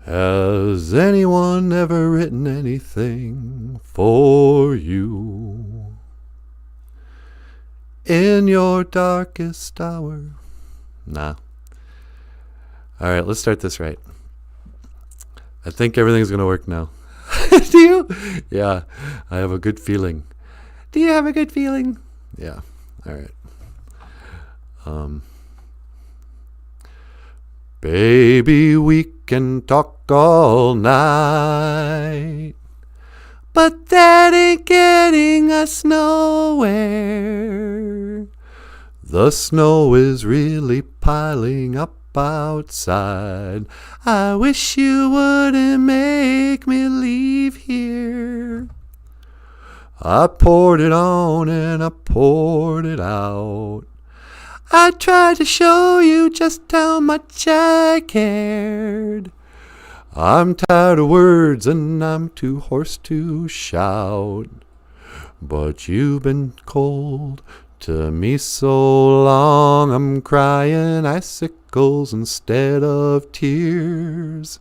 Has anyone ever written anything for you in your darkest hour? Nah. All right, let's start this right. I think everything's going to work now. Do you? Yeah, I have a good feeling. Do you have a good feeling? Yeah. All right. Baby, we can talk all night, but that ain't getting us nowhere. The snow is really piling up outside. I wish you wouldn't make me leave here. I poured it on and I poured it out. I tried to show you just how much I cared. I'm tired of words and I'm too hoarse to shout. But you've been cold to me so long, I'm crying icicles instead of tears.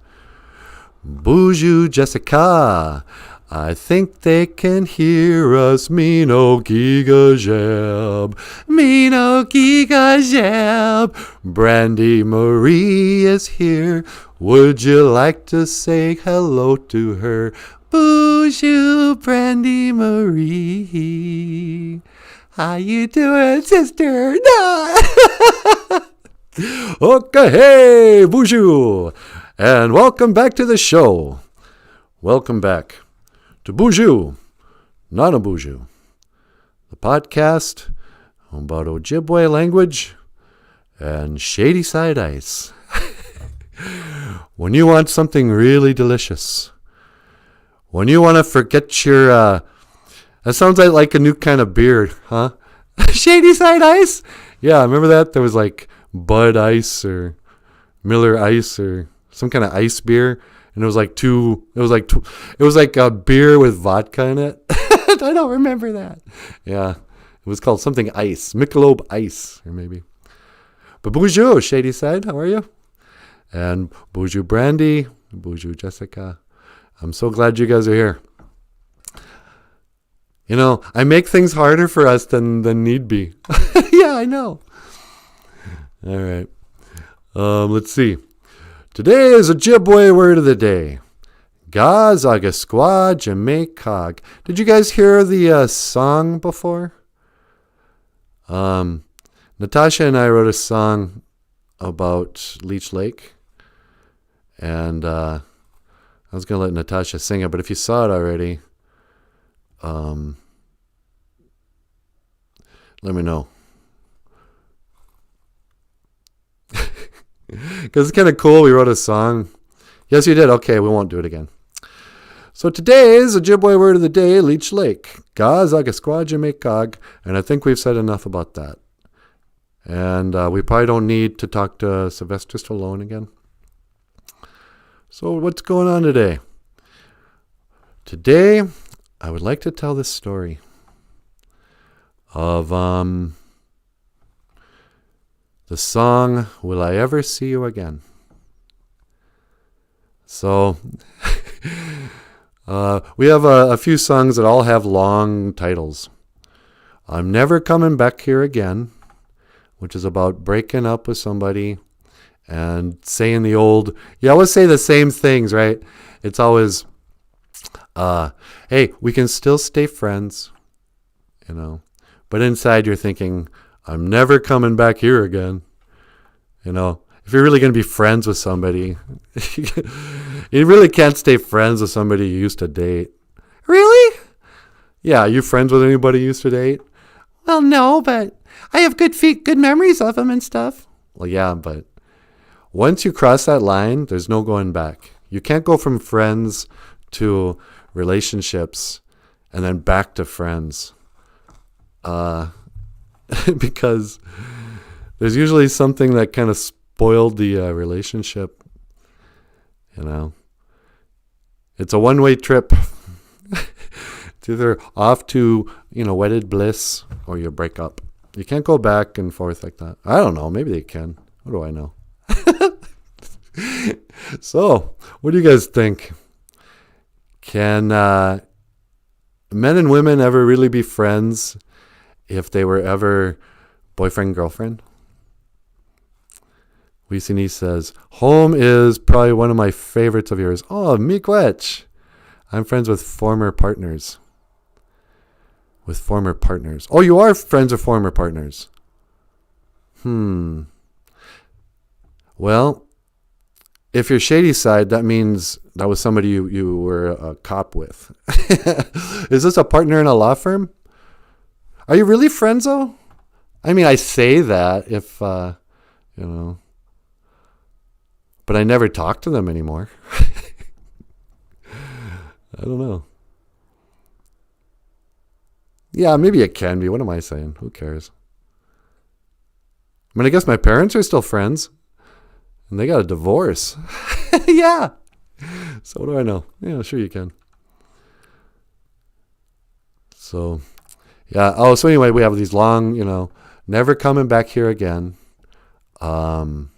Boozhoo Jessica, I think they can hear us. Me no giga jab, me no giga jab. Brandy Marie is here. Would you like to say hello to her? Boozhoo Brandy Marie. How you doing, sister? No. Okay, hey, Boozhoo, and welcome back to the show. Welcome back to Boozhoo Nanaboozhoo, the podcast about Ojibwe language and shady side ice. When you want something really delicious, when you want to forget your, that sounds like a new kind of beer, huh? Shady side ice? Yeah, remember that? There was like Bud Ice or Miller Ice or some kind of ice beer. And it was like a beer with vodka in it. I don't remember that. Yeah. It was called something ice. Michelob Ice, or maybe. But Boozhoo, Shady Side, how are you? And Boozhoo Brandy, Boozhoo Jessica. I'm so glad you guys are here. You know, I make things harder for us than need be. Yeah, I know. All right. Let's see. Today is Ojibwe word of the day. Gaz agasqua jamaicog. Did you guys hear the song before? Natasha and I wrote a song about Leech Lake. And I was going to let Natasha sing it, but if you saw it already, let me know. Because it's kind of cool. We wrote a song. Yes, you did. Okay, we won't do it again. So today's Ojibwe word of the day, Leech Lake. Gaz agasqua jamaicog. And I think we've said enough about that. And we probably don't need to talk to Sylvester Stallone again. So what's going on today? Today, I would like to tell this story of the song, Will I Ever See You Again? So, we have a few songs that all have long titles. I'm Never Coming Back Here Again, which is about breaking up with somebody and saying the old, you always say the same things, right? It's always, hey, we can still stay friends, you know. But inside you're thinking, I'm never coming back here again. You know, if you're really going to be friends with somebody, you really can't stay friends with somebody you used to date. Really? Yeah, are you friends with anybody you used to date? Well, no, but I have good memories of them and stuff. Well, yeah, but once you cross that line, there's no going back. You can't go from friends to relationships and then back to friends. Because there's usually something that kind of spoiled the relationship. You know, it's a one-way trip. It's either off to, wedded bliss or you break up. You can't go back and forth like that. I don't know. Maybe they can. What do I know? So, what do you guys think? Can men and women ever really be friends if they were ever boyfriend, girlfriend? Weesini says, home is probably one of my favorites of yours. Oh, miigwech. I'm friends with former partners. With former partners. Oh, you are friends with former partners. Well, if you're shady side, that means that was somebody you were a cop with. Is this a partner in a law firm? Are you really friends, though? I mean, I say that if, but I never talk to them anymore. I don't know. Yeah, maybe it can be. What am I saying? Who cares? I mean, I guess my parents are still friends. And they got a divorce. Yeah. So what do I know? Yeah, sure you can. So, yeah. Oh, so anyway, we have these long, never coming back here again. Home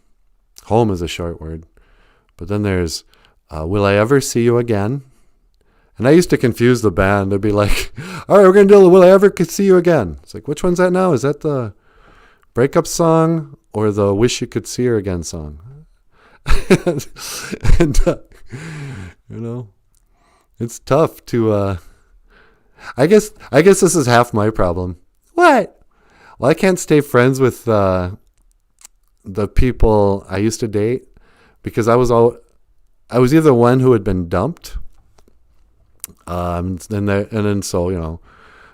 is a short word. But then there's, will I ever see you again? And I used to confuse the band. They'd be like, all right, we're going to do the Will I Ever See You Again? It's like, which one's that now? Is that the breakup song or the Wish You Could See Her Again song? And, it's tough to, I guess this is half my problem. What? Well, I can't stay friends with the people I used to date because I was either one who had been dumped, and then so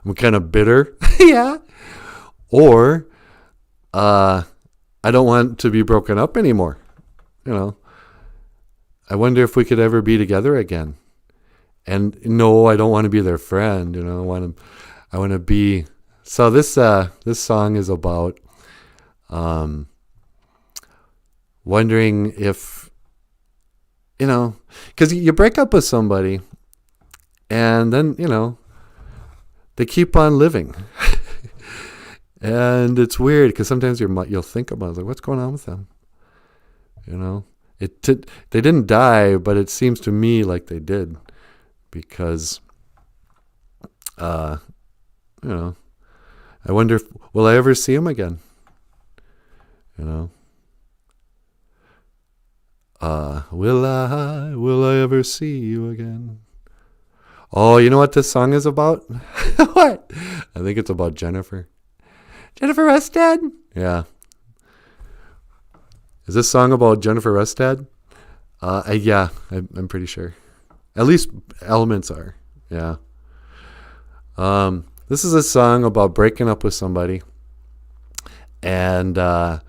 I'm kind of bitter, yeah, or I don't want to be broken up anymore. I wonder if we could ever be together again. And no, I don't want to be their friend. I want to be. So this song is about wondering if because you break up with somebody, and then they keep on living, and it's weird because sometimes you'll think about it, like, what's going on with them. They didn't die, but it seems to me like they did, because, I wonder will I ever see him again? Will I ever see you again? Oh, you know what this song is about? What? I think it's about Jennifer. Jennifer Rustad? Yeah. Is this song about Jennifer Rustad? Yeah, I'm pretty sure. At least elements are. Yeah. This is a song about breaking up with somebody. And, well,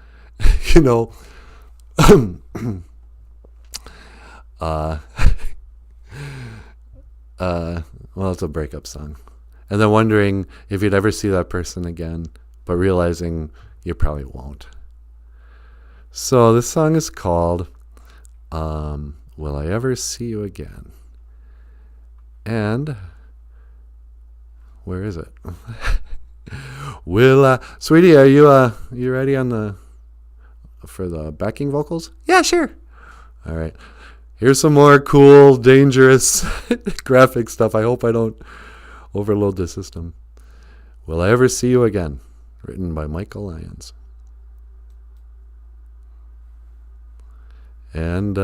it's a breakup song. And then wondering if you'd ever see that person again, but realizing you probably won't. So this song is called Will I Ever See You Again? And where is it? Sweetie, are you ready for the backing vocals? Yeah, sure. All right. Here's some more cool, dangerous graphic stuff. I hope I don't overload the system. Will I Ever See You Again? Written by Michael Lyons. And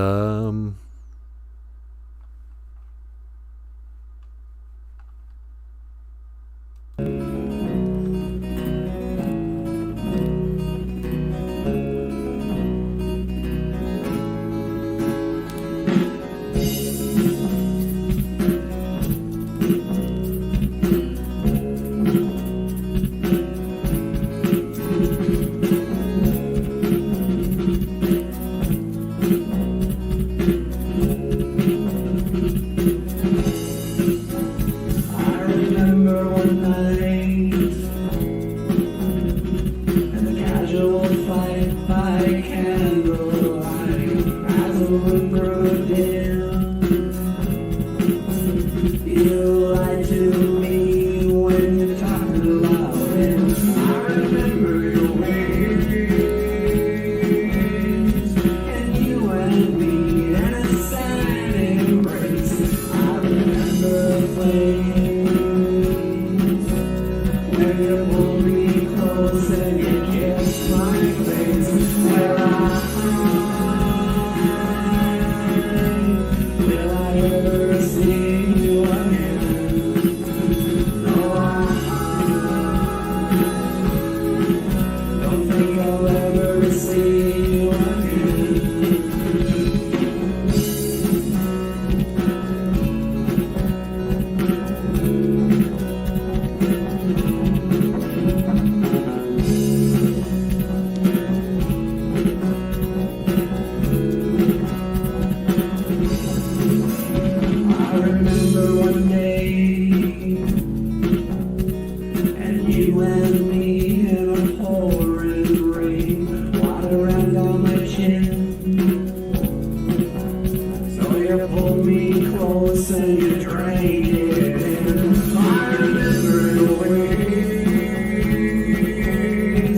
and you drank it in far different ways.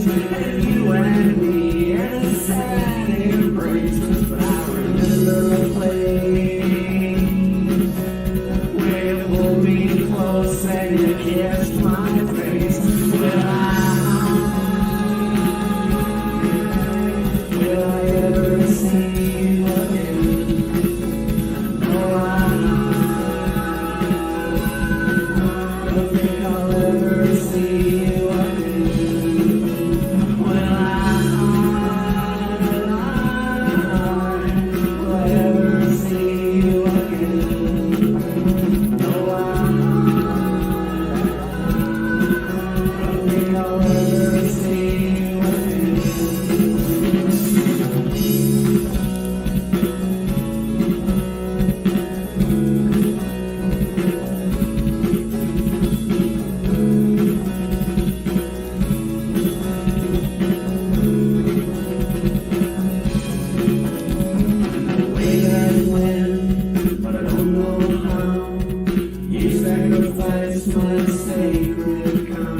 And you and me in a sad embrace. But I remember a place where you pulled me close and you kissed my face. Will I ever see you again? No, I don't think I'll ever see you again. Will I ever see you again? No, I don't think I'll ever see you again. Way back when, but I don't know how, you sacrificed my sacred cow.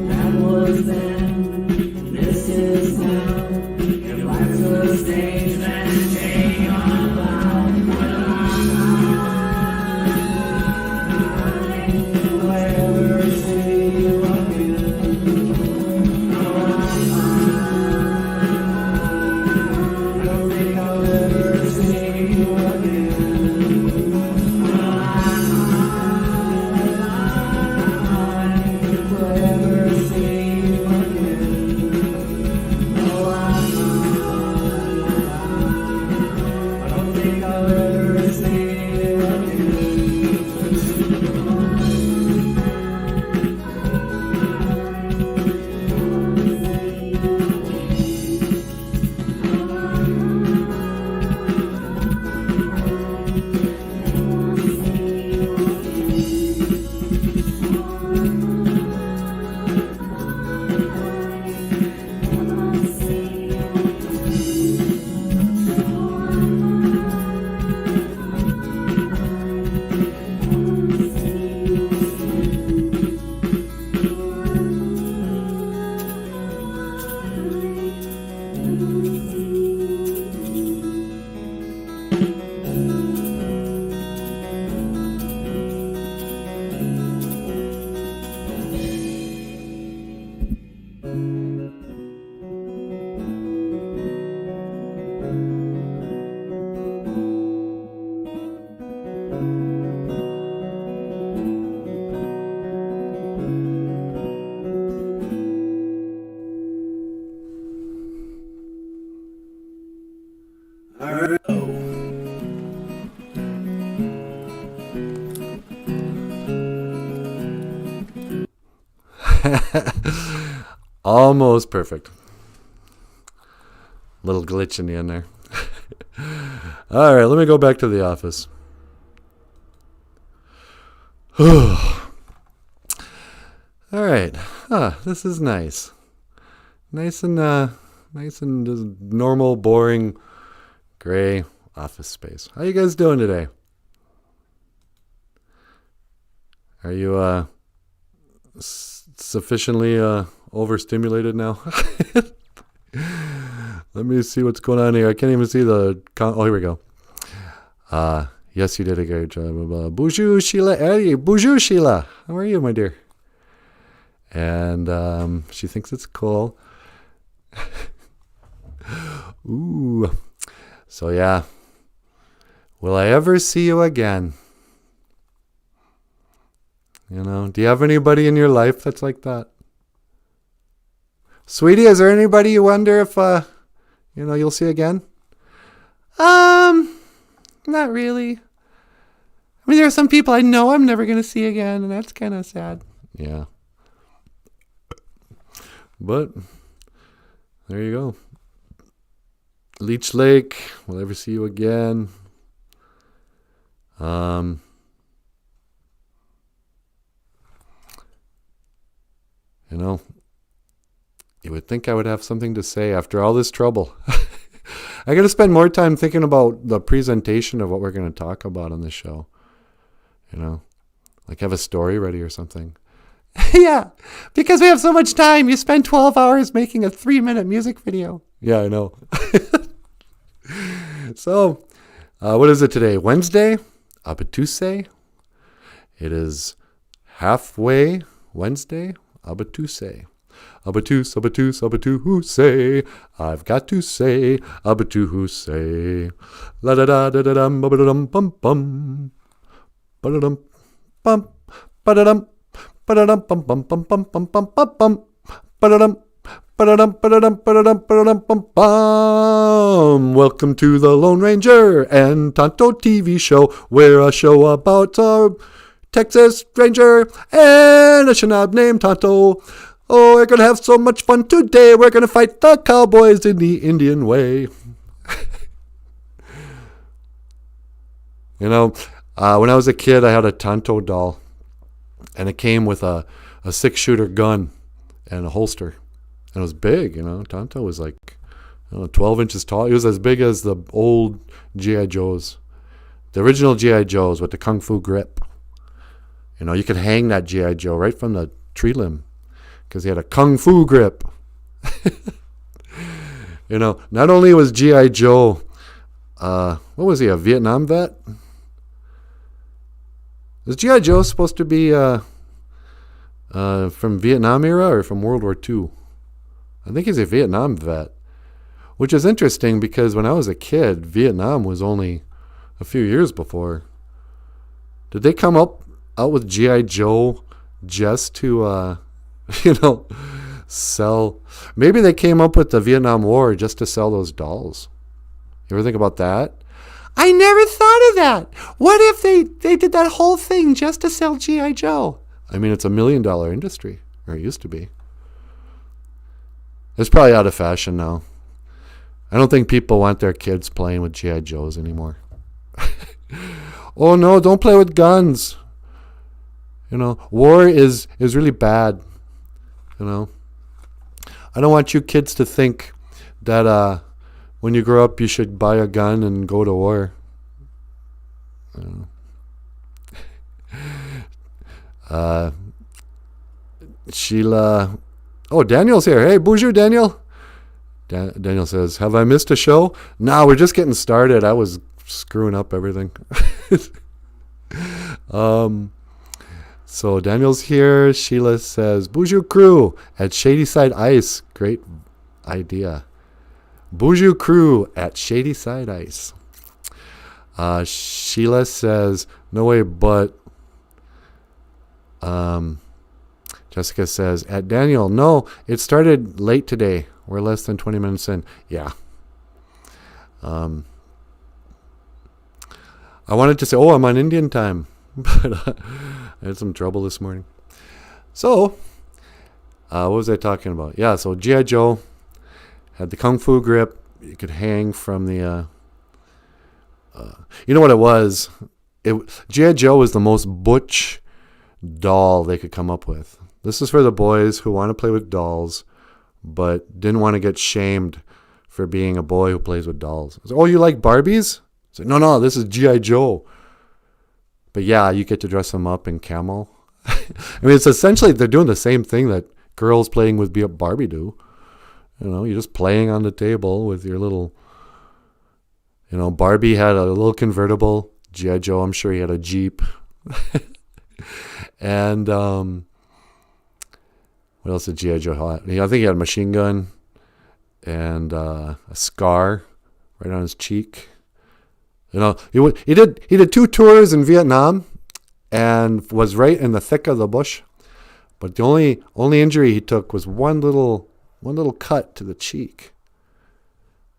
That was then, this is now. If life's a stage, then take your bow. Will I ever see you again? No, I don't think I'll ever see you again. Will I ever see you again? No, I don't think I'll ever see you again. Almost perfect. Little glitch in the end there. All right, let me go back to the office. All right. This is nice. Nice and just normal, boring, gray office space. How you guys doing today? Are you sufficiently overstimulated now? Let me see what's going on here. I can't even see the... Oh, here we go. Yes, you did a great job. Boozhoo Sheila. Hey, Boozhoo Sheila. How are you, my dear? And she thinks it's cool. Ooh. So, yeah. Will I ever see you again? You know, do you have anybody in your life that's like that? Sweetie, is there anybody you wonder if, you'll see again? Not really. I mean, there are some people I know I'm never going to see again, and that's kind of sad. Yeah. But, there you go. Leech Lake, will I ever see you again? You would think I would have something to say after all this trouble. I got to spend more time thinking about the presentation of what we're going to talk about on this show. Like have a story ready or something. Yeah, because we have so much time. You spend 12 hours making a 3-minute music video. Yeah, I know. So, what is it today? Wednesday? Abatuse? It is halfway Wednesday. Abatuse. Abatuse, abatuse, abatuse. I've got to say, abatuse. La da da da da dum, ba da dum, bum bum. Ba da dum, bum, ba da dum. Ba-da-dum, bum, bum, bum, bum, bum, bum, bum, bum. Ba-da-dum, ba-da-dum, ba-da-dum, ba-da-dum, ba-da-dum, bum, bum. Welcome to the Lone Ranger and Tonto TV show. We're a show about a Texas Ranger and a Shinab named Tonto. Oh, we're going to have so much fun today. We're going to fight the cowboys in the Indian way. When I was a kid, I had a Tonto doll. And it came with a 6-shooter gun and a holster. And it was big, Tonto was like 12 inches tall. He was as big as the old G.I. Joes. The original G.I. Joes with the Kung Fu grip. You could hang that G.I. Joe right from the tree limb. Because he had a Kung Fu grip. Not only was G.I. Joe, what was he, a Vietnam vet? Is G.I. Joe supposed to be from Vietnam era or from World War II? I think he's a Vietnam vet. Which is interesting because when I was a kid, Vietnam was only a few years before. Did they come out with G.I. Joe just to, sell? Maybe they came up with the Vietnam War just to sell those dolls. You ever think about that? I never thought of that. What if they did that whole thing just to sell G.I. Joe? I mean, it's $1 million industry, or it used to be. It's probably out of fashion now. I don't think people want their kids playing with G.I. Joes anymore. Oh, no, don't play with guns. War is really bad. I don't want you kids to think that when you grow up, you should buy a gun and go to war. Sheila. Oh, Daniel's here. Hey, Boozhoo, Daniel. Daniel says, have I missed a show? No, we're just getting started. I was screwing up everything. So Daniel's here. Sheila says, Boozhoo crew at Shady Side Ice. Great idea. Boozhoo crew at Shady Side Ice. Sheila says, no way, but Jessica says, at Daniel, no, it started late today. We're less than 20 minutes in. Yeah. I wanted to say, I'm on Indian time, but I had some trouble this morning. So, what was I talking about? Yeah, so G.I. Joe had the Kung Fu grip. You could hang from the... you know what it was? G.I. Joe was the most butch doll they could come up with. This is for the boys who want to play with dolls, but didn't want to get shamed for being a boy who plays with dolls. So, you like Barbies? So, no, this is G.I. Joe. But yeah, you get to dress them up in camo. I mean, it's essentially, they're doing the same thing that girls playing with Barbie do. You're just playing on the table with your little... Barbie had a little convertible. G.I. Joe, I'm sure he had a Jeep. And what else did G.I. Joe have? I think he had a machine gun and a scar right on his cheek. He did 2 tours in Vietnam and was right in the thick of the bush. But the only injury he took was one little cut to the cheek.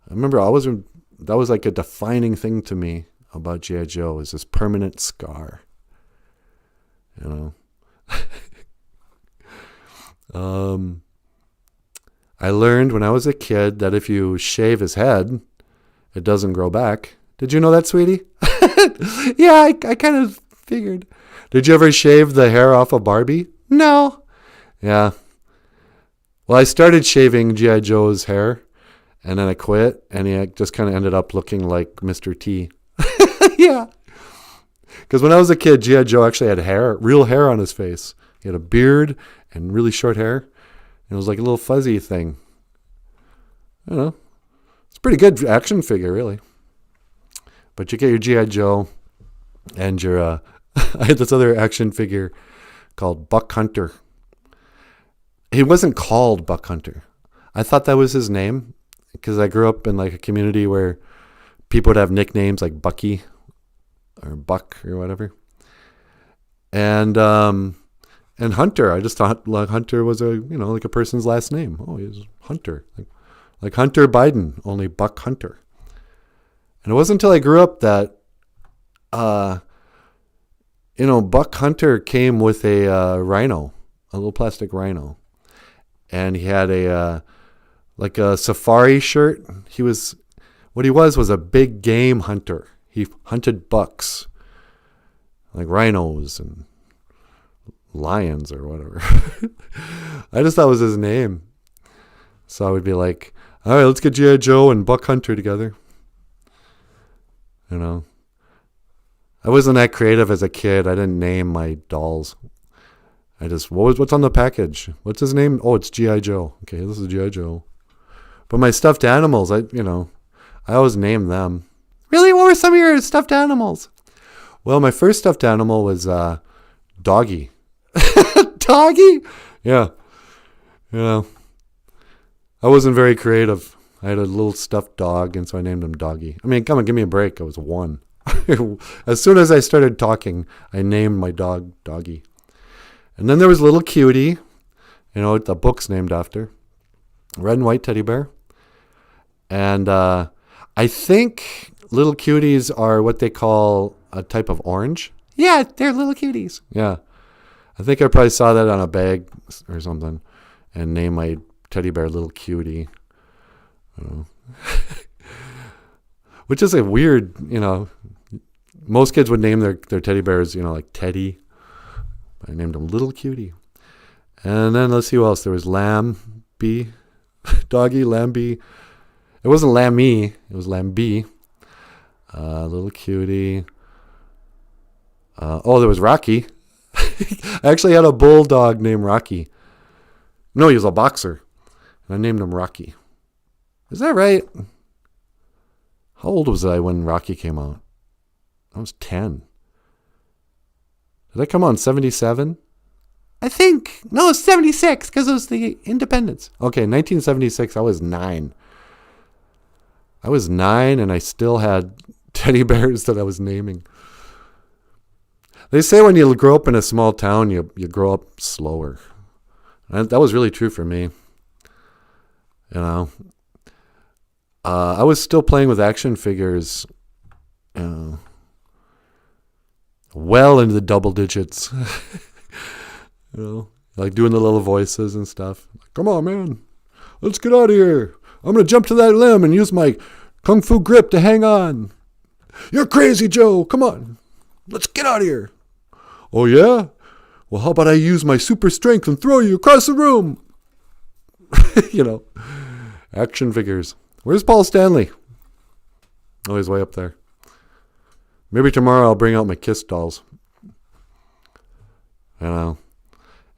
I remember that was like a defining thing to me about G.I. Joe, is this permanent scar. I learned when I was a kid that if you shave his head, it doesn't grow back. Did you know that, sweetie? Yeah, I kind of figured. Did you ever shave the hair off of Barbie? No. Yeah. Well, I started shaving G.I. Joe's hair, and then I quit, and he just kind of ended up looking like Mr. T. Yeah. Because when I was a kid, G.I. Joe actually had hair, real hair on his face. He had a beard and really short hair. And it was like a little fuzzy thing. You know, it's a pretty good action figure, really. But you get your G.I. Joe and your, I had this other action figure called Buck Hunter. He wasn't called Buck Hunter. I thought that was his name because I grew up in like a community where people would have nicknames like Bucky or Buck or whatever. And Hunter, I just thought like Hunter was like a person's last name. Oh, he's Hunter. Like Hunter Biden, only Buck Hunter. And it wasn't until I grew up that, Buck Hunter came with a rhino, a little plastic rhino. And he had a safari shirt. What he was a big game hunter. He hunted bucks, like rhinos and lions or whatever. I just thought it was his name. So I would be like, all right, let's get G.I. Joe and Buck Hunter together. I wasn't that creative as a kid. I didn't name my dolls. I just, what's on the package? What's his name? Oh, it's G.I. Joe. Okay, this is G.I. Joe. But my stuffed animals, I always named them. Really? What were some of your stuffed animals? Well, my first stuffed animal was Doggy. Doggy? Yeah. I wasn't very creative. I had a little stuffed dog, and so I named him Doggy. I mean, come on, give me a break. I was 1. As soon as I started talking, I named my dog Doggy. And then there was Little Cutie, the book's named after. Red and white teddy bear. And I think little cuties are what they call a type of orange. Yeah, they're little cuties. Yeah. I think I probably saw that on a bag or something and named my teddy bear Little Cutie. Which is a weird, most kids would name their teddy bears, like Teddy. I named him Little Cutie. And then let's see who else. There was Lamby, Doggy, Lamby. It wasn't Lammy, it was Lamby. Little Cutie. There was Rocky. I actually had a bulldog named Rocky. No, he was a boxer. And I named him Rocky. Is that right? How old was I when Rocky came out? I was 10. Did that come out in 77? I think. No, 76, because it was the independence. Okay, 1976, I was 9. I was 9, and I still had teddy bears that I was naming. They say when you grow up in a small town, you grow up slower. And that was really true for me. I was still playing with action figures, well into the double digits. Like doing the little voices and stuff. Come on, man. Let's get out of here. I'm going to jump to that limb and use my kung fu grip to hang on. You're crazy, Joe. Come on. Let's get out of here. Oh, yeah? Well, how about I use my super strength and throw you across the room? Action figures. Where's Paul Stanley? Oh, he's way up there. Maybe tomorrow I'll bring out my Kiss dolls.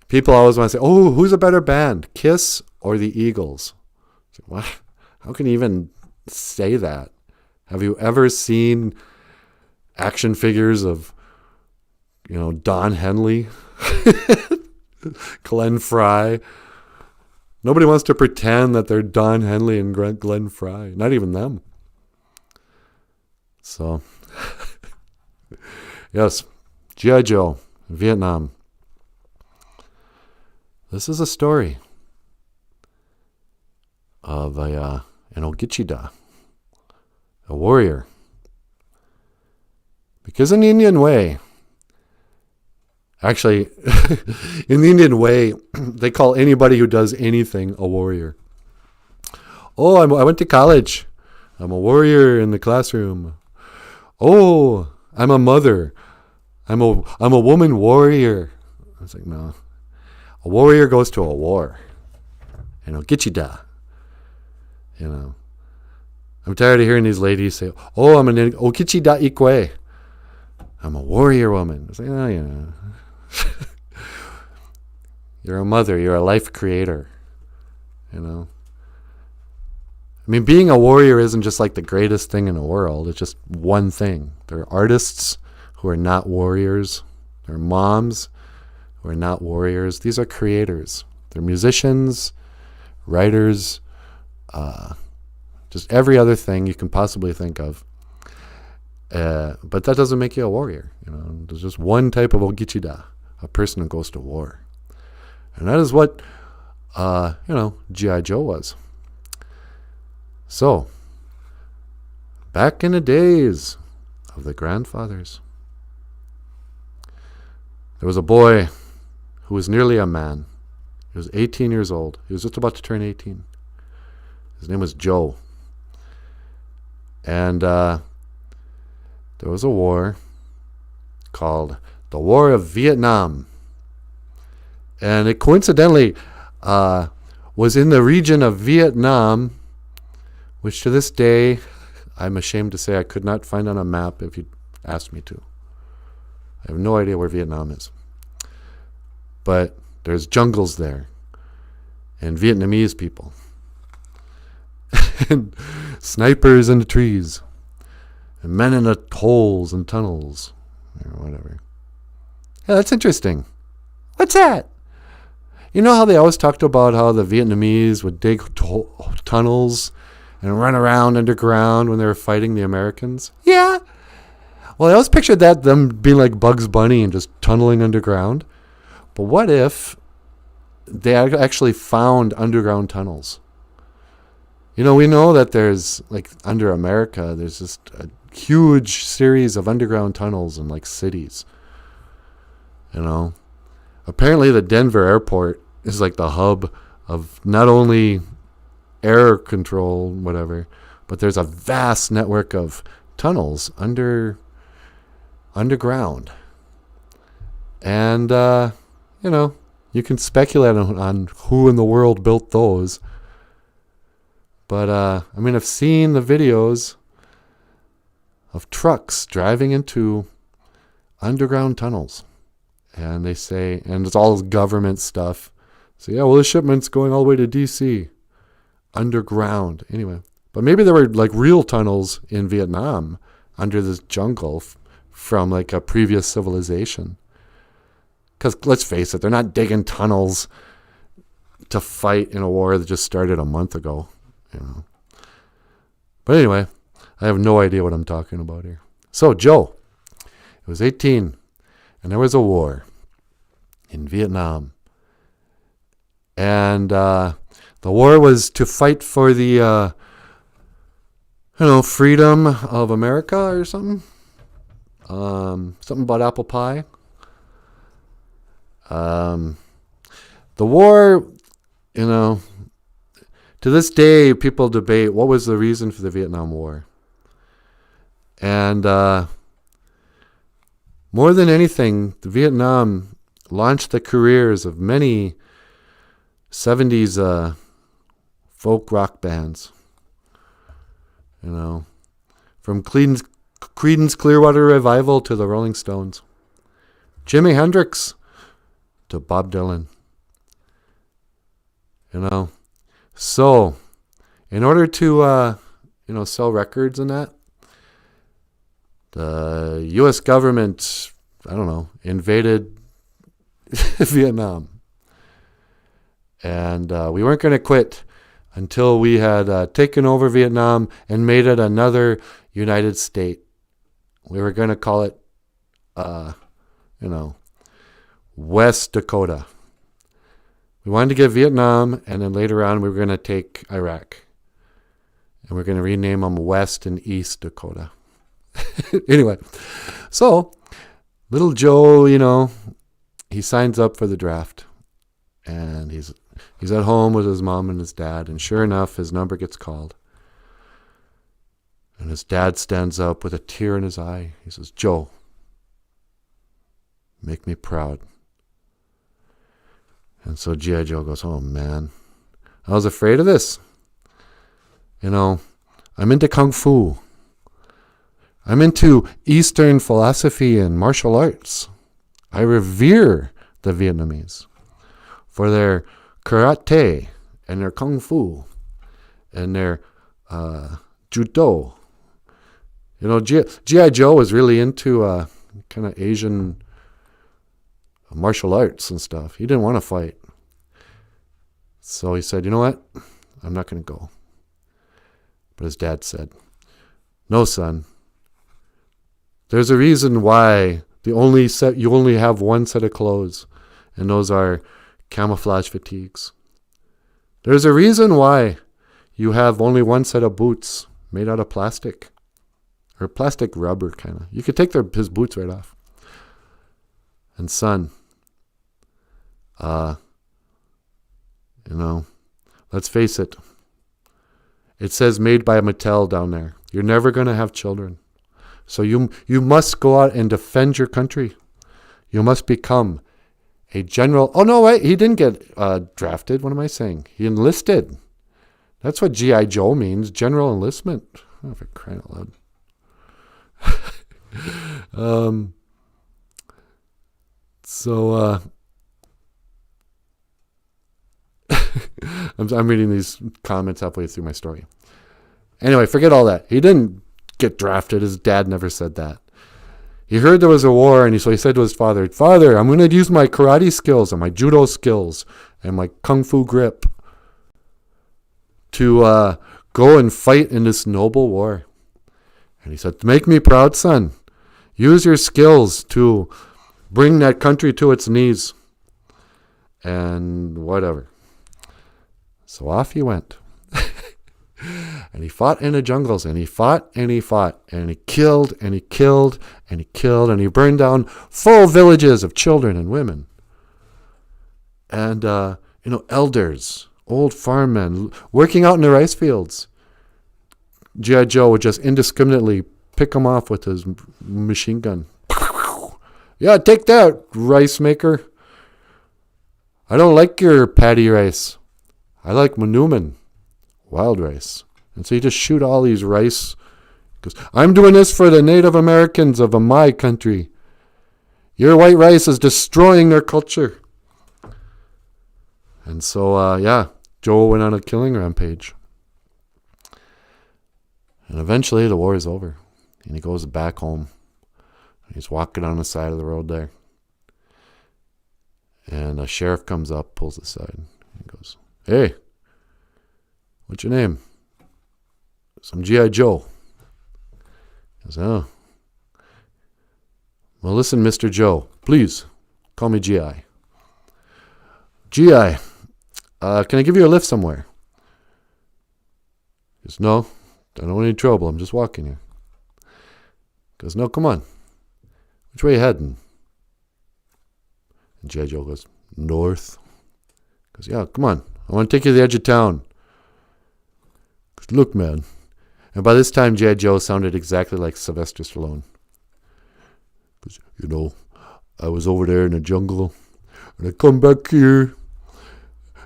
People always want to say, oh, who's a better band, Kiss or the Eagles? What? How can you even say that? Have you ever seen action figures of, Don Henley, Glenn Fry? Nobody wants to pretend that they're Don Henley and Glenn Fry. Not even them. So, yes, G.I. Joe, Vietnam. This is a story of an Ogichida, a warrior. Because in the Indian way, actually, in the Indian way, they call anybody who does anything a warrior. Oh, I went to college. I'm a warrior in the classroom. Oh, I'm a mother. I'm a woman warrior. I was like, no. A warrior goes to a war. Ogichida. I'm tired of hearing these ladies say, oh, I'm an Ogichida Ikwe. I'm a warrior woman. It's like, oh, you're a mother. You're a life creator. I mean, being a warrior isn't just like the greatest thing in the world. It's just one thing. There are artists who are not warriors. There are moms who are not warriors. These are creators. They're musicians, writers, just every other thing you can possibly think of. But that doesn't make you a warrior. There's just one type of ogichida, a person who goes to war. And that is what, G.I. Joe was. So, back in the days of the grandfathers, there was a boy who was nearly a man. He was 18 years old. He was just about to turn 18. His name was Joe. And there was a war called the War of Vietnam. And it coincidentally was in the region of Vietnam, which to this day, I'm ashamed to say I could not find on a map if you asked me to. I have no idea where Vietnam is. But there's jungles there, and Vietnamese people, and snipers in the trees, and men in the holes and tunnels, or whatever. Yeah, that's interesting. What's that? You know how they always talked about how the Vietnamese would dig tunnels and run around underground when they were fighting the Americans? Yeah. Well, I always pictured them being like Bugs Bunny and just tunneling underground. But what if they actually found underground tunnels? We know that there's, like, under America, there's just a huge series of underground tunnels in, like, cities. Apparently the Denver airport is, like, the hub of not only air control, whatever, but there's a vast network of tunnels underground. And, you can speculate on who in the world built those. But, I've seen the videos of trucks driving into underground tunnels. And they say, and it's all government stuff. So, yeah, well, the shipment's going all the way to D.C. underground. Anyway, but maybe there were, like, real tunnels in Vietnam under this jungle from, like, a previous civilization. Because let's face it, they're not digging tunnels to fight in a war that just started a month ago. But anyway, I have no idea what I'm talking about here. So Joe, he was 18, and there was a war in Vietnam. And the war was to fight for the, freedom of America or something. Something about apple pie. The war, to this day, people debate what was the reason for the Vietnam War. And more than anything, the Vietnam launched the careers of many 70s folk rock bands. From Creedence Clearwater Revival to the Rolling Stones. Jimi Hendrix to Bob Dylan. So, in order to, sell records and that, the U.S. government, invaded Vietnam. And we weren't going to quit until we had taken over Vietnam and made it another United State. We were going to call it, West Dakota. We wanted to get Vietnam, and then later on we were going to take Iraq. And we're going to rename them West and East Dakota. Anyway, so little Joe, he signs up for the draft. And he's at home with his mom and his dad, and sure enough, his number gets called. And his dad stands up with a tear in his eye. He says, "Joe, make me proud." And so G.I. Joe goes, "Oh, man, I was afraid of this. I'm into Kung Fu. I'm into Eastern philosophy and martial arts. I revere the Vietnamese for their karate and their kung fu and their judo. You know, G.I. Joe was really into kind of Asian martial arts and stuff. He didn't want to fight. So he said, you know what? I'm not going to go. But his dad said, no, son. There's a reason why you only have one set of clothes, and those are camouflage fatigues. There's a reason why you have only one set of boots made out of plastic, or plastic rubber kind of. You could take his boots right off. And son, let's face it. It says made by Mattel down there. You're never going to have children. So you must go out and defend your country. You must become a general. Oh, no, wait. He didn't get drafted. What am I saying? He enlisted. That's what G.I. Joe means. General enlistment. Oh, for crying out loud. I'm reading these comments halfway through my story. Anyway, forget all that. He didn't get drafted. His dad never said that. He heard there was a war, and so he said to his father, Father, I'm going to use my karate skills and my judo skills and my kung fu grip to go and fight in this noble war. And he said, make me proud, son. Use your skills to bring that country to its knees. And whatever. So off he went. And he fought in the jungles, and he fought, and he fought, and he killed, and he killed, and he killed, and he burned down full villages of children and women. And, elders, old farm men, working out in the rice fields. G.I. Joe would just indiscriminately pick them off with his machine gun. Yeah, take that, rice maker. I don't like your paddy rice. I like Manuman, wild rice. And so you just shoot all these rice. Because I'm doing this for the Native Americans of my country. Your white rice is destroying their culture. And so, Joe went on a killing rampage. And eventually the war is over. And he goes back home. He's walking on the side of the road there. And a sheriff comes up, pulls aside. He goes, hey, what's your name? I'm G.I. Joe. He goes, oh. Well, listen, Mr. Joe, please call me G.I. G.I., can I give you a lift somewhere? He goes, no, I don't want any trouble. I'm just walking here. He goes, no, come on. Which way are you heading? And G.I. Joe goes, north. He goes, yeah, come on. I want to take you to the edge of town. He goes, look, man. And by this time, G.I. Joe sounded exactly like Sylvester Stallone. Because, I was over there in the jungle, and I come back here,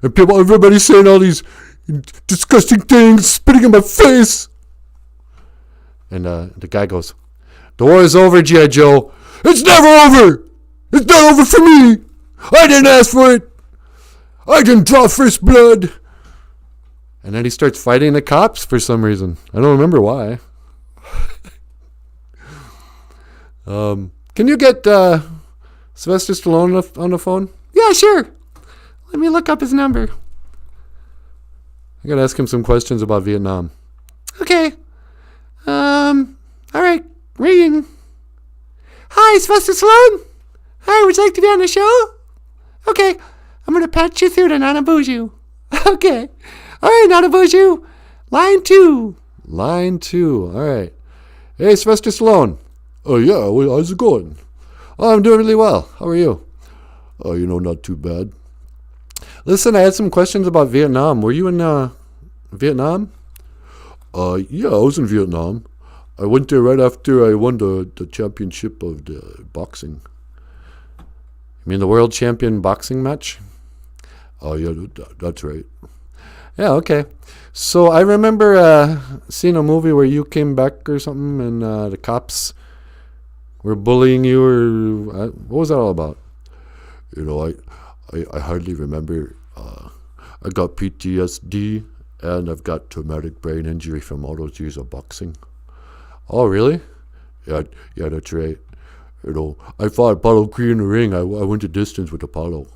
and everybody's saying all these disgusting things, spitting in my face. And the guy goes, the war is over, G.I. Joe. It's never over. It's not over for me. I didn't ask for it. I didn't draw first blood. And then he starts fighting the cops for some reason. I don't remember why. Can you get Sylvester Stallone on the phone? Yeah, sure. Let me look up his number. I gotta ask him some questions about Vietnam. Okay. All right. Ringing. Hi, Sylvester Stallone. Hi, would you like to be on the show? Okay. I'm gonna patch you through to Nanaboozhoo. Okay. All right, Nanaboozhoo. Line 2. Line 2. All right. Hey, Sylvester Stallone. Oh, yeah. Well, how's it going? Oh, I'm doing really well. How are you? Oh, not too bad. Listen, I had some questions about Vietnam. Were you in Vietnam? Yeah, I was in Vietnam. I went there right after I won the championship of the boxing. You mean the world champion boxing match? Oh, yeah, that's right. Yeah, okay. So I remember seeing a movie where you came back or something, and the cops were bullying you, or what was that all about? I hardly remember. I got PTSD, and I've got traumatic brain injury from all those years of boxing. Oh, really? Yeah, that's right. I fought Apollo Creed in the ring. I went the distance with Apollo.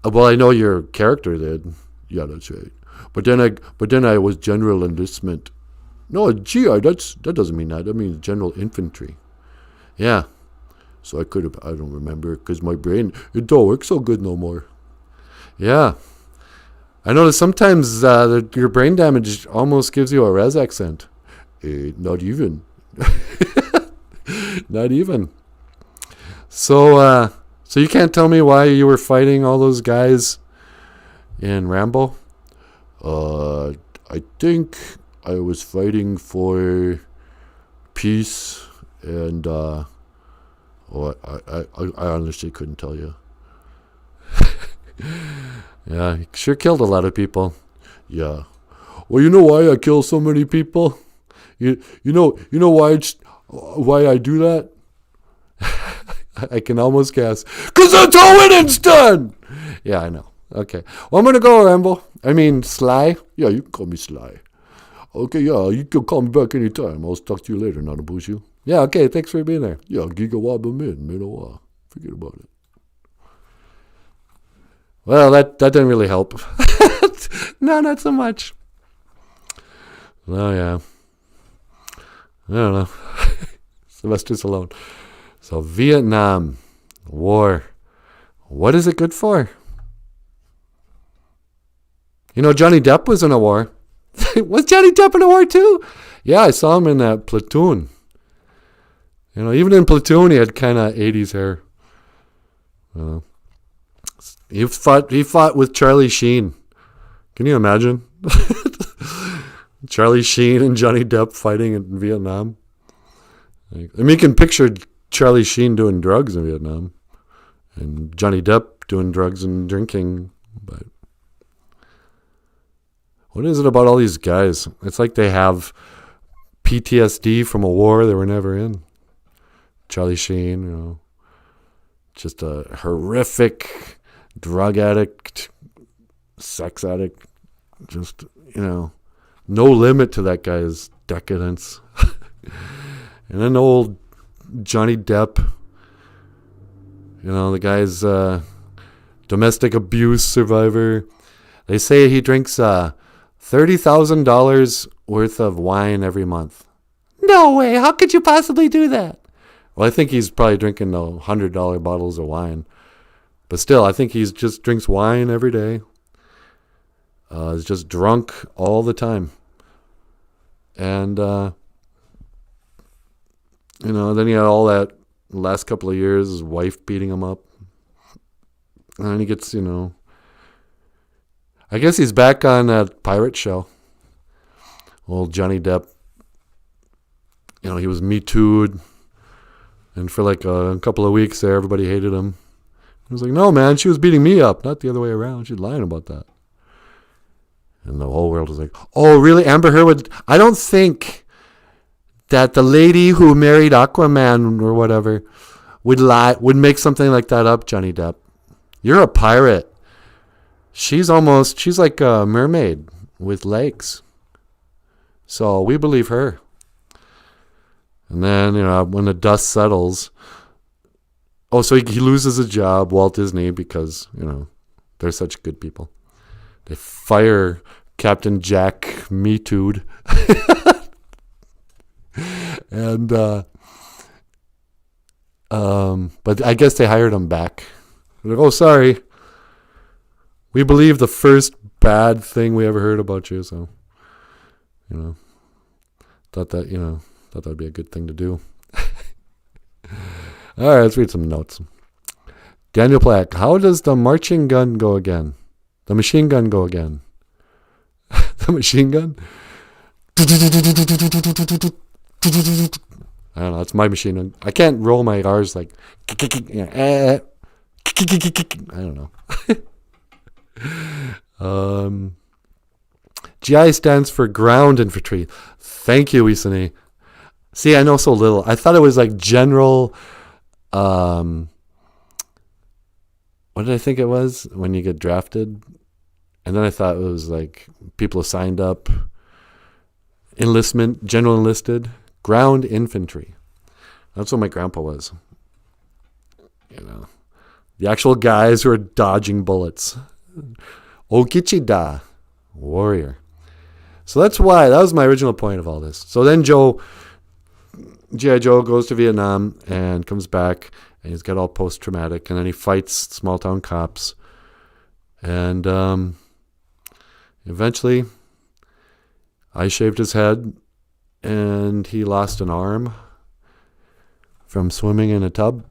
Well, I know your character did. Yeah, that's right. But then I was general enlistment. No, GI. That doesn't mean that. That means general infantry. Yeah. So I don't remember because my brain, it don't work so good no more. Yeah. I notice sometimes your brain damage almost gives you a res accent. Not even. Not even. So you can't tell me why you were fighting all those guys in Rambo? I think I was fighting for peace, and I honestly couldn't tell you. Yeah, he sure killed a lot of people. Yeah. Well, you know why I kill so many people? You know why I do that? I can almost guess. 'Cause that's how winning's done! Yeah, I know. Okay. Well, I'm going to go, Rambo. I mean, Sly. Yeah, you can call me Sly. Okay, yeah, you can call me back anytime. I'll talk to you later, Nanaboozhoo. Yeah, okay, thanks for being there. Yeah, GOFUNDME, Minowa. Forget about it. Well, that didn't really help. No, not so much. Oh, yeah. I don't know. Sylvester Stallone. So, Vietnam War. What is it good for? You know, Johnny Depp was in a war. Was Johnny Depp in a war too? Yeah, I saw him in that Platoon. You know, even in Platoon, he had kind of 80s hair. He fought with Charlie Sheen. Can you imagine? Charlie Sheen and Johnny Depp fighting in Vietnam. I mean, you can picture Charlie Sheen doing drugs in Vietnam, and Johnny Depp doing drugs and drinking. But what is it about all these guys? It's like they have PTSD from a war they were never in. Charlie Sheen, you know, just a horrific drug addict, sex addict, just, you know, no limit to that guy's decadence. And then old Johnny Depp, you know, the guy's domestic abuse survivor. They say he drinks $30,000 worth of wine every month. No way. How could you possibly do that? Well, I think he's probably drinking the $100 bottles of wine. But still, I think he just drinks wine every day. He's just drunk all the time. And, you know, then he had all that last couple of years, his wife beating him up. And then he gets, you know, I guess he's back on that pirate show. Old Johnny Depp. You know, he was Me Too'd. And for like a couple of weeks there, everybody hated him. He was like, no, man, she was beating me up, not the other way around. She's lying about that. And the whole world was like, oh, really? Amber Heard would... I don't think that the lady who married Aquaman or whatever would make something like that up, Johnny Depp. You're a pirate. She's like a mermaid with legs. So we believe her. And then, you know, when the dust settles... Oh, so he loses his job, Walt Disney, because, you know, they're such good people. They fire Captain Jack Me Too'd. And, but I guess they hired him back. They're like, oh, sorry. We believe the first bad thing we ever heard about you, so, you know, thought that'd be a good thing to do. All right, let's read some notes. Daniel Plack, how does the marching gun go again? The machine gun go again? The machine gun? I don't know, it's my machine gun. I can't roll my R's like... I don't know. GI stands for ground infantry. Thank you, Isani. See, I know so little. I thought it was like general. What did I think it was when you get drafted? And then I thought it was like people signed up. Enlistment, general enlisted, ground infantry. That's what my grandpa was. The actual guys who are dodging bullets. Okichida, warrior. So that was my original point of all this. So then G.I. Joe goes to Vietnam and comes back, and he's got all post-traumatic, and then he fights small-town cops. And eventually, I shaved his head, and he lost an arm from swimming in a tub.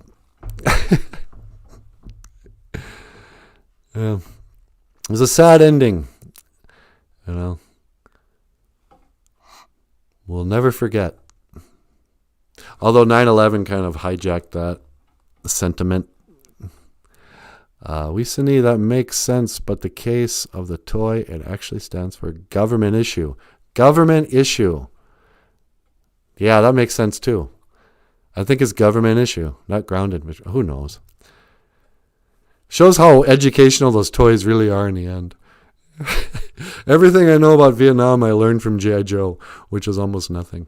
Yeah. It was a sad ending. We'll never forget. Although 9/11 kind of hijacked that sentiment. We see that makes sense, but the case of the toy, it actually stands for government issue. Government issue. Yeah, that makes sense too. I think it's government issue, not grounded. Who knows? Shows how educational those toys really are in the end. Everything I know about Vietnam I learned from G.I. Joe, which is almost nothing.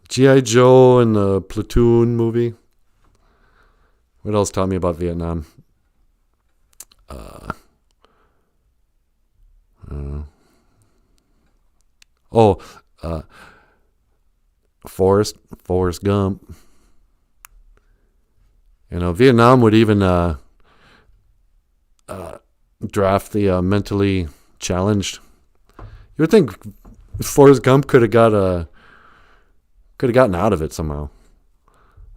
G.I. Joe and the Platoon movie. What else taught me about Vietnam? Forrest Gump. Vietnam would even draft the mentally challenged. You would think Forrest Gump could have gotten out of it somehow.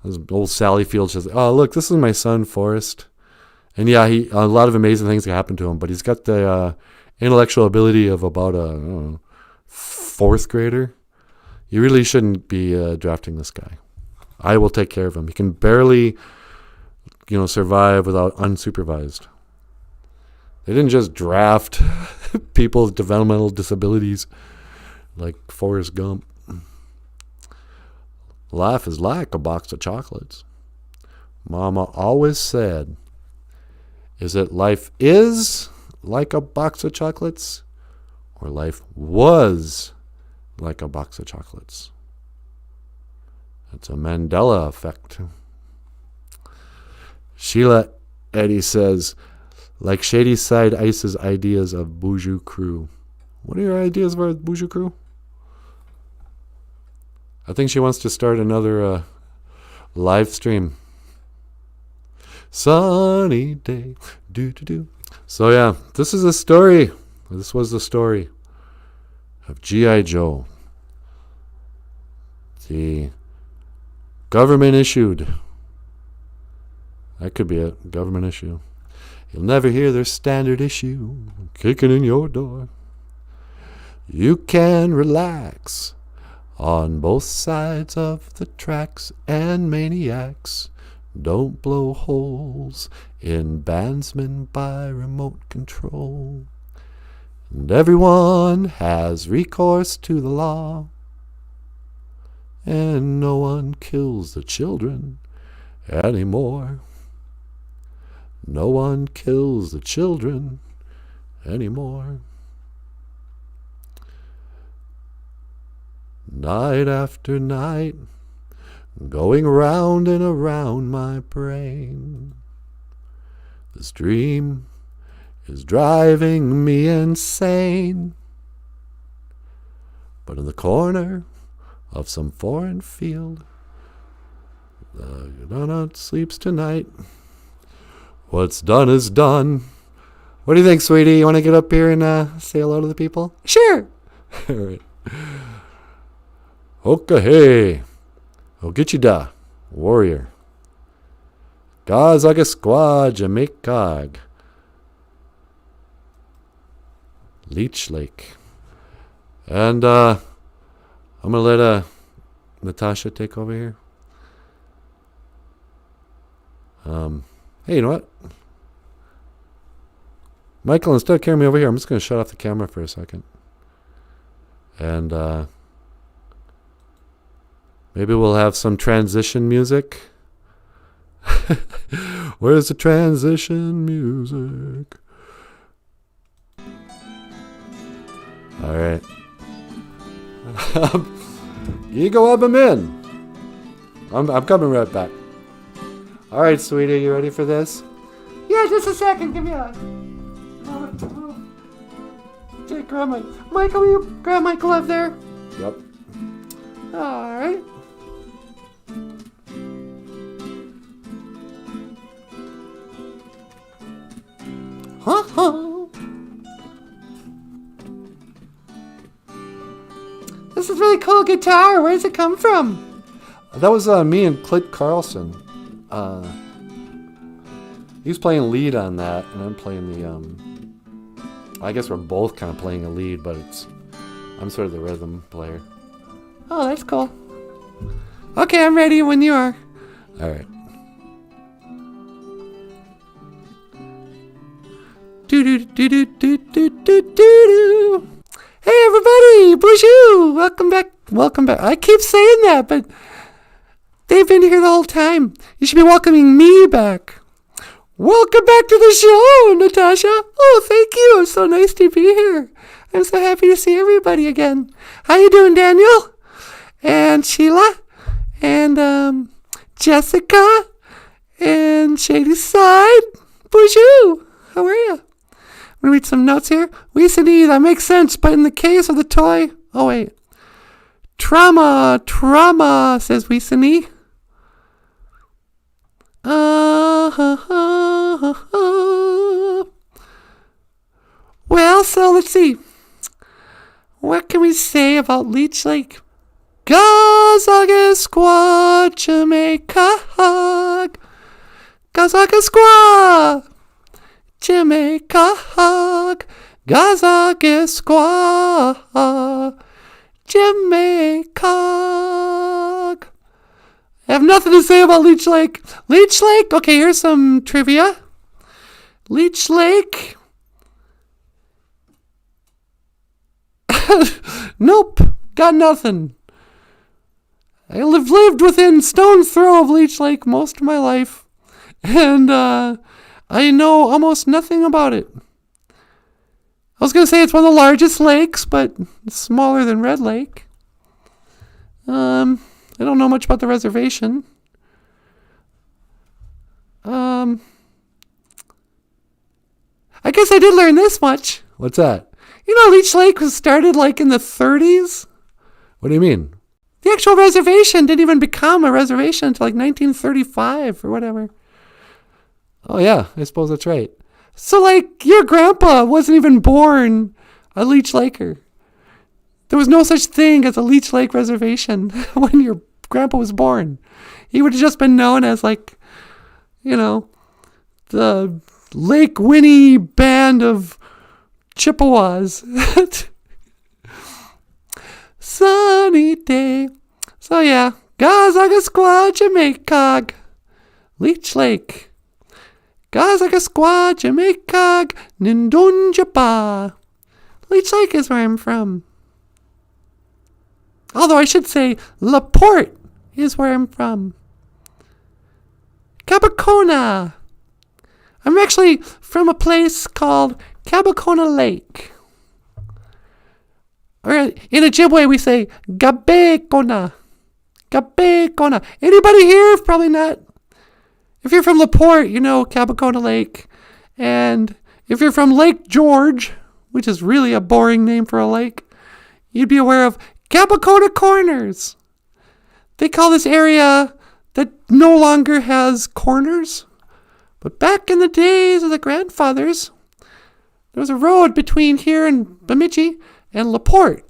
This old Sally Field says, "Oh, look, this is my son Forrest," and yeah, a lot of amazing things can happen to him. But he's got the intellectual ability of about a fourth grader. You really shouldn't be drafting this guy. I will take care of him. He can barely, survive without unsupervised. They didn't just draft people with developmental disabilities like Forrest Gump. Life is like a box of chocolates. Mama always said, is it life is like a box of chocolates or life was like a box of chocolates? It's a Mandela effect. Sheila Eddy says, like Shady Side Ice's ideas of Boozhoo Crew. What are your ideas about Boozhoo Crew? I think she wants to start another live stream. Sunny day. Do. So yeah, this is a story. This was the story of G.I. Joe. The government issued. That could be a government issue. You'll never hear their standard issue kicking in your door. You can relax on both sides of the tracks, and maniacs don't blow holes in bandsmen by remote control. And everyone has recourse to the law, and no one kills the children anymore. No one kills the children anymore. Night after night, going round and around my brain. This dream is driving me insane. But in the corner of some foreign field, the donut sleeps tonight. What's done is done. What do you think, sweetie? You want to get up here and say hello to the people? Sure. All right. Okay. Ogichida, warrior. Gazaga squad, Jamaicag. Leech Lake. And I'm going to let Natasha take over here. Hey, you know what? I'm Michael, instead of carrying me over here, I'm just going to shut off the camera for a second. And maybe we'll have some transition music. Where's the transition music? All right. You go up and in. I'm coming right back. All right, sweetie, you ready for this? Yeah, just a second. Give me a. Take grab my. Michael, will you grab my glove there? Yep. All right. This is really cool guitar. Where does it come from? That was me and Clint Carlson. He's playing lead on that, and I'm playing the. I guess we're both kind of playing a lead, but I'm sort of the rhythm player. Oh, that's cool. Okay, I'm ready when you are. All right. Do do do do do do do do. Hey everybody, Boozhoo! Welcome back. Welcome back. I keep saying that, but they've been here the whole time. You should be welcoming me back. Welcome back to the show, Natasha. Oh, thank you. It's so nice to be here. I'm so happy to see everybody again. How you doing, Daniel? And Sheila? And Jessica? And Shady Side? Boozhoo! How are you? I'm going to read some notes here. Weesony, that makes sense, but in the case of the toy... Oh, wait. Trauma, says Weesony. Well, so let's see. What can we say about Leech Lake? Gazaga squaw, Jamaica hug. Gazaga squaw, Jamaica hug. Gazaga squaw, Jamaica hug. I have nothing to say about Leech Lake. Leech Lake? Okay, here's some trivia. Leech Lake. Nope, got nothing. I lived within stone's throw of Leech Lake most of my life. And I know almost nothing about it. I was going to say it's one of the largest lakes, but it's smaller than Red Lake. I don't know much about the reservation. I guess I did learn this much. What's that? You know, Leech Lake was started like in the 30s. What do you mean? The actual reservation didn't even become a reservation until like 1935 or whatever. Oh, yeah, I suppose that's right. So, like, your grandpa wasn't even born a Leech Laker. There was no such thing as a Leech Lake reservation when your grandpa was born. He would have just been known as, like, you know, the Lake Winnie band of Chippewas. Sunny day. So, yeah. Gazaga squad, Jamaica. Leech Lake. Gazaga squad, Jamaica. Nindunjapa. Leech Lake is where I'm from. Although I should say LaPorte is where I'm from. Cabacona. I'm actually from a place called Cabacona Lake. Or in Ojibwe we say Gabecona. Gabecona. Anybody here? Probably not. If you're from LaPorte, you know Cabacona Lake. And if you're from Lake George, which is really a boring name for a lake, you'd be aware of Cabacona Corners. They call this area that no longer has corners. But back in the days of the grandfathers, there was a road between here and Bemidji and LaPorte.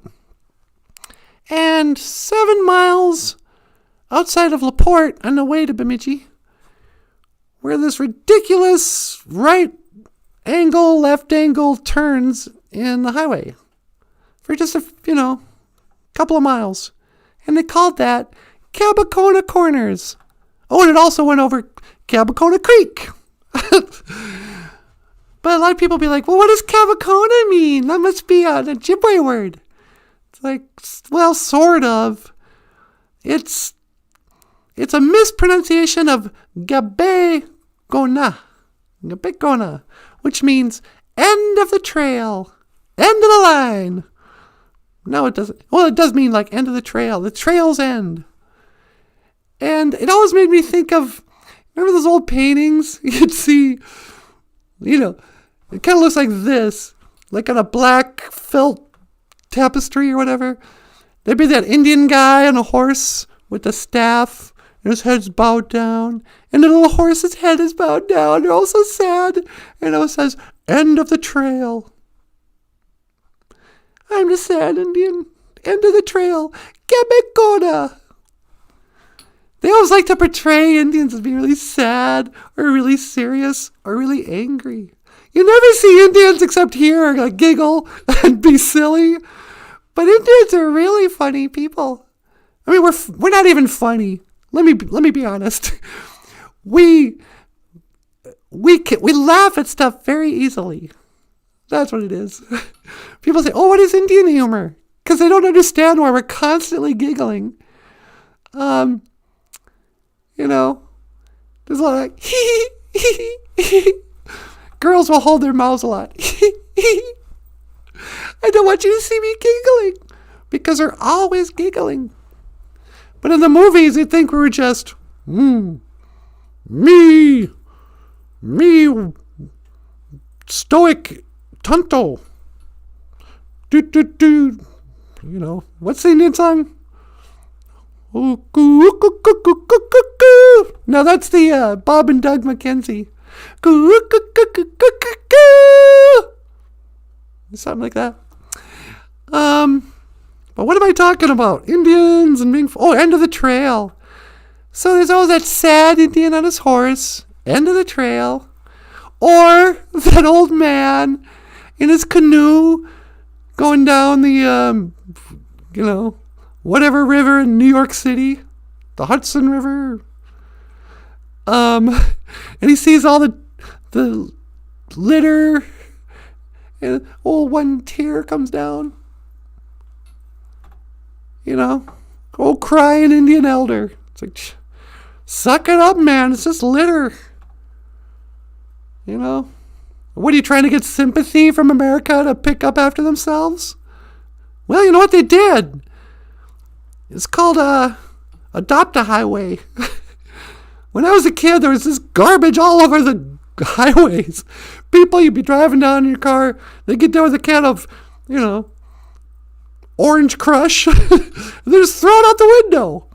And 7 miles outside of LaPorte on the way to Bemidji, where this ridiculous right angle, left angle turns in the highway for just a, couple of miles. And they called that Cabacona Corners. Oh, and it also went over Cabacona Creek. But a lot of people be like, well, what does Cavacona mean? That must be an Ojibwe word. It's like, well, sort of. It's a mispronunciation of Gabegona, which means end of the trail, end of the line. No, it doesn't. Well, it does mean like end of the trail, the trail's end. And it always made me think of, remember those old paintings? You'd see, it kind of looks like this, like on a black felt tapestry or whatever. There'd be that Indian guy on a horse with a staff, and his head's bowed down, and the little horse's head is bowed down. They're all so sad. And it says, end of the trail. I'm the sad Indian. End of the trail. Gabegona. They always like to portray Indians as being really sad or really serious or really angry. You never see Indians except here like giggle and be silly. But Indians are really funny people. I mean, we're not even funny. Let me be honest. We laugh at stuff very easily. That's what it is. People say, "Oh, what is Indian humor?" Because they don't understand why we're constantly giggling. There's a lot of like, girls will hold their mouths a lot. I don't want you to see me giggling because they're always giggling. But in the movies, they think we were just, me, stoic, tonto. Do. What's the Indian song? No, that's the Bob and Doug McKenzie. Something like that. But what am I talking about? Indians and being... Oh, end of the trail. So there's always that sad Indian on his horse. End of the trail. Or that old man in his canoe going down the, whatever river in New York City. The Hudson River. And he sees all the litter. And one tear comes down. Crying Indian elder. It's like, suck it up, man. It's just litter. What are you trying to get sympathy from America to pick up after themselves? Well, you know what they did? It's called Adopt a Highway. When I was a kid, there was this garbage all over the highways. People, you'd be driving down in your car, they get there with a can of, Orange Crush. They just throw it out the window.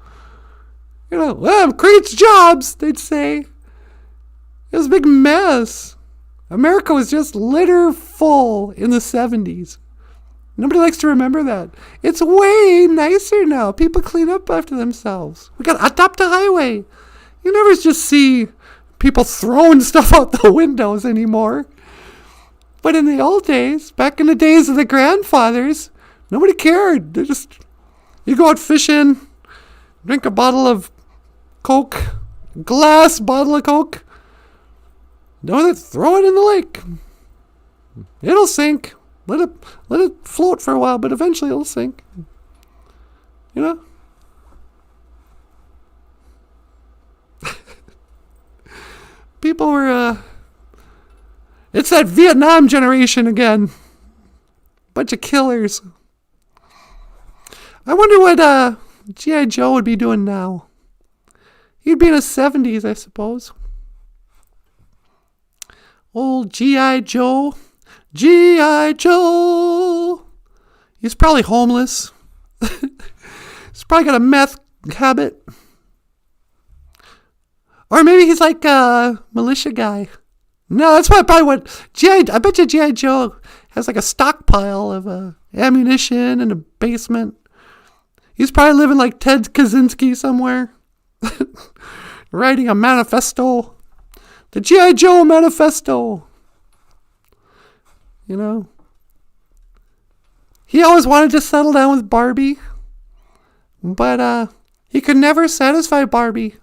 Well, it creates jobs, they'd say. It was a big mess. America was just litter full in the 70s. Nobody likes to remember that. It's way nicer now. People clean up after themselves. We got to adopt a highway. You never just see people throwing stuff out the windows anymore. But in the old days, back in the days of the grandfathers, nobody cared. You go out fishing, drink a bottle of Coke, glass bottle of Coke. Throw it in the lake. It'll sink. Let it float for a while, but eventually it'll sink. People were, it's that Vietnam generation again. Bunch of killers. I wonder what G.I. Joe would be doing now. He'd be in his 70s, I suppose. Old G.I. Joe. G.I. Joe. He's probably homeless. He's probably got a meth habit. Or maybe he's like a militia guy. No, that's probably what I bet you G.I. Joe has like a stockpile of ammunition in a basement. He's probably living like Ted Kaczynski somewhere. Writing a manifesto. The G.I. Joe manifesto. He always wanted to settle down with Barbie. But he could never satisfy Barbie.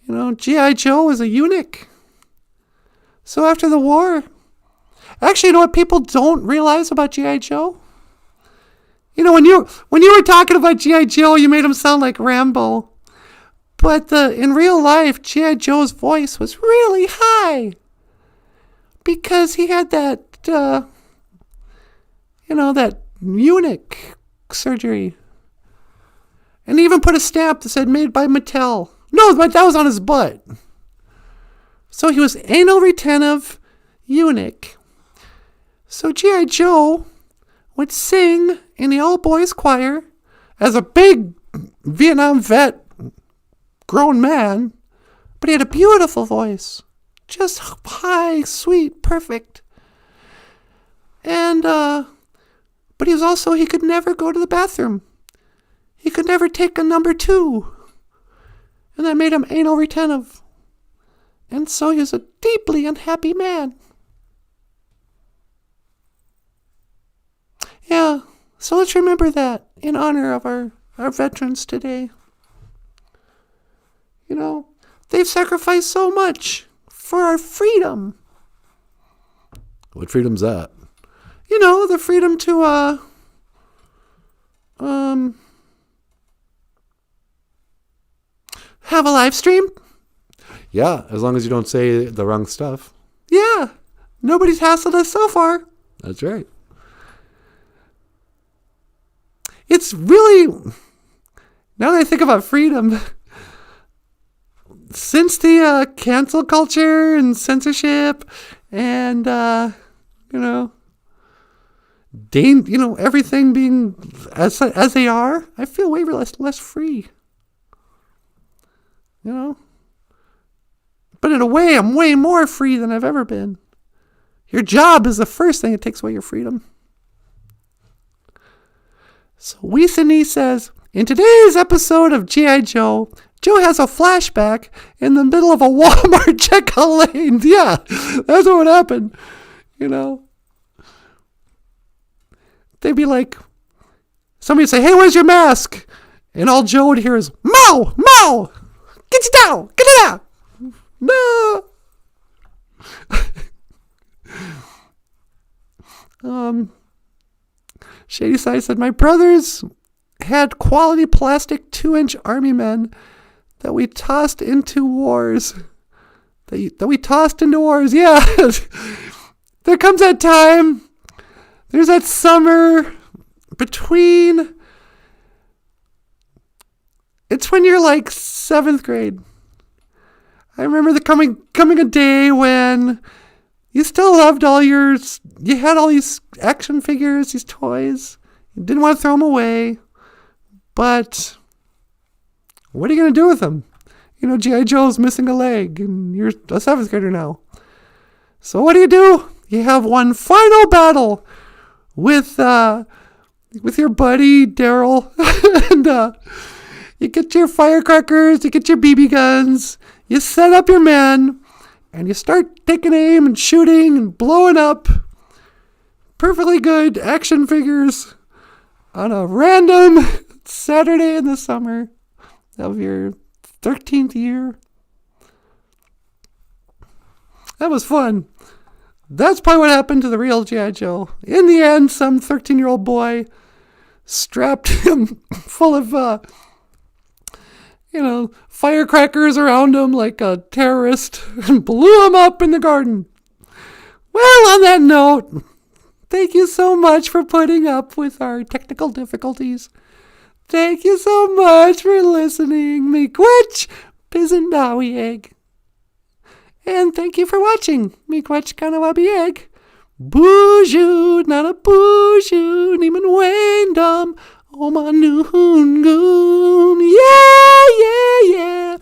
G.I. Joe was a eunuch. So after the war, actually, you know what people don't realize about G.I. Joe? You know, when you were talking about G.I. Joe, you made him sound like Rambo. But in real life, G.I. Joe's voice was really high. Because he had that, that eunuch surgery. And he even put a stamp that said made by Mattel. No, but that was on his butt. So he was anal retentive eunuch. So G.I. Joe would sing in the all-boys choir as a big Vietnam vet, grown man, but he had a beautiful voice. Just high, sweet, perfect. And, but he could never go to the bathroom. He could never take a number 2. And that made him anal retentive. And so he was a deeply unhappy man. Yeah, so let's remember that in honor of our veterans today. You know, they've sacrificed so much for our freedom. What freedom's that? You know, the freedom to, have a live stream. Yeah, as long as you don't say the wrong stuff. Yeah, nobody's hassled us so far. That's right. It's really, now that I think about freedom, since the cancel culture and censorship and, everything being as they are, I feel way less free. You know? But in a way, I'm way more free than I've ever been. Your job is the first thing that takes away your freedom. So Weesany says, in today's episode of G.I. Joe, Joe has a flashback in the middle of a Walmart checkout lane. Yeah, that's what would happen. You know? They'd be like, somebody would say, hey, where's your mask? And all Joe would hear is, Mo! Mo! Get you down! Get it out! No! Shady Side said, my brothers had quality plastic 2-inch army men that we tossed into wars. That we tossed into wars. Yeah. There comes that time. There's that summer between. It's when you're like 7th grade. I remember the coming a day when you still loved you had all these action figures, these toys. You didn't want to throw them away. But what are you going to do with them? You know, G.I. Joe's missing a leg and you're a 7th grader now. So what do? You have one final battle with your buddy Daryl. And you get your firecrackers, you get your BB guns, you set up your men, and you start taking aim and shooting and blowing up perfectly good action figures on a random Saturday in the summer of your 13th year. That was fun. That's probably what happened to the real G.I. Joe. In the end, some 13-year-old boy strapped him full of, firecrackers around him like a terrorist and blew him up in the garden. Well, on that note, thank you so much for putting up with our technical difficulties. Thank you so much for listening. Miigwech Pisandawi Egg. And thank you for watching. Miigwech Kanawabi Egg. Boozhoo Nanaboozhoo Niman Waindum Oma Noongoon. Yeah.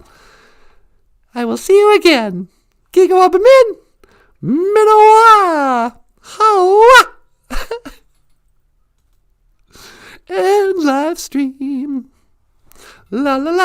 I will see you again. Gigawabamin. Minawa. Hawa. And live stream. La la la.